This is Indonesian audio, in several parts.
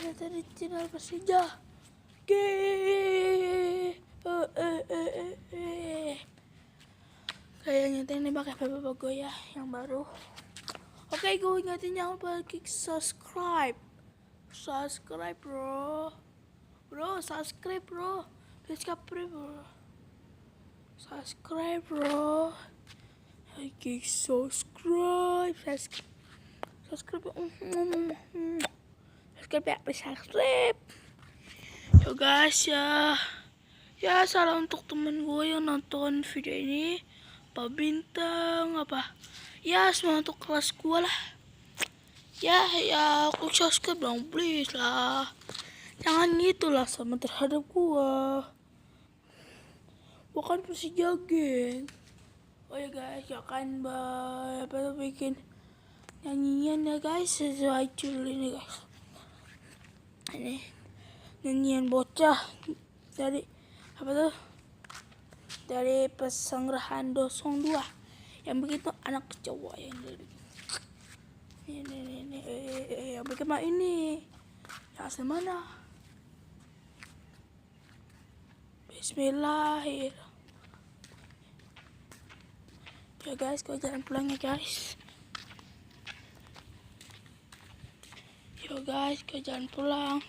nonton di channel Persija. Kayaknya ini pakai Bapak Goya yang baru. Oke, gue ingetin jangan lupa klik subscribe. Subscribe bro. Subscribe bro. Subscribe bro. Subscribe bro. Klik subscribe. Subscribe ya, yo guys ya salam untuk temen gue yang nonton video ini, Pak Bintang apa ya, semua untuk kelas gue lah ya aku subscribe dong please lah, jangan gitulah sama terhadap gue, bukan Persija geng. Oh ya guys, ya kan bikin nyanyian ya guys, sesuai judul ini guys. Ini nyanyian bocah dari apa tuh, dari Pesanggerahan 02 yang begitu anak cowok yang dari ini yang bikin mah ini yang asli mana. Bismillahirrahmanirrahim. Ya guys, gue jalan pulang ya guys. Yo guys, gue jalan pulang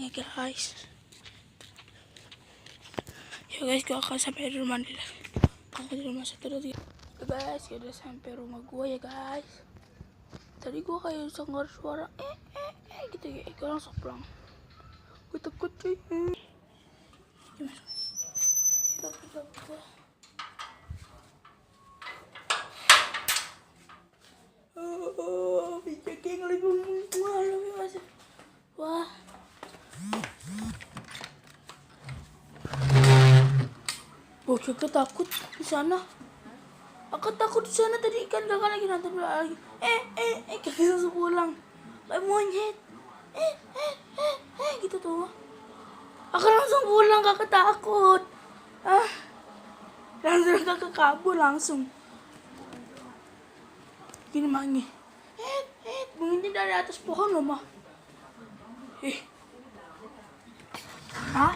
ya guys. Yo guys, gue akan sampai di rumah nih. Aku di rumah satu lagi. Ya guys, udah sampai rumah gue ya guys. Tadi gue kayak dengar suara gitu ya. Gue langsung pulang. Gue takut cuy. Bisa kayak ngelibung malu mas. Wah. Bocah takut di sana. Aku takut di sana tadi kan kakak lagi nonton lagi. Kakak langsung pulang. Kayak monyet. Gitu tuh. Aku langsung pulang, kakak takut. Langsung kakak kabur langsung. Gini mangi. Bunyinya dari atas pohon loh mah. Hah?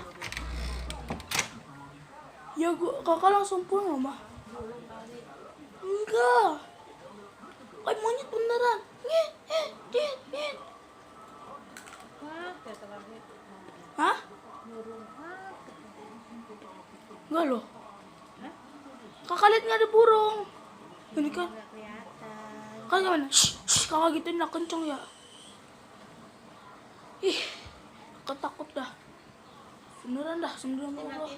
Ya kakak langsung pulang loh mah. Enggak. Kayak monyet beneran. Hah? Enggak loh. Kakak lihat nggak ada burung. Ini kan. Kan gimana? Kakak gitu nak kenceng ya. Kakak takut dah. Beneran dah, sembilan Allah.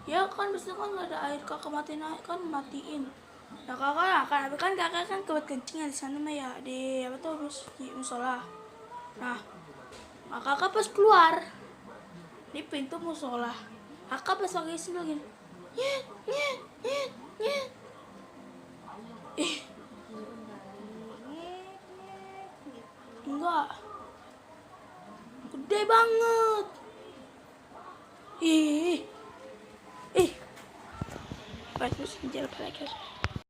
Ya kan biasanya kan nggak ada air, kakak matiin kan matiin. Nah kakak kan kebuat kencingnya di sana mah ya, di apa tuh di musola. Nah kakak pas keluar di pintu musola, kakak pas lagi sini lagi enggak gede banget. Pas jalan lagi.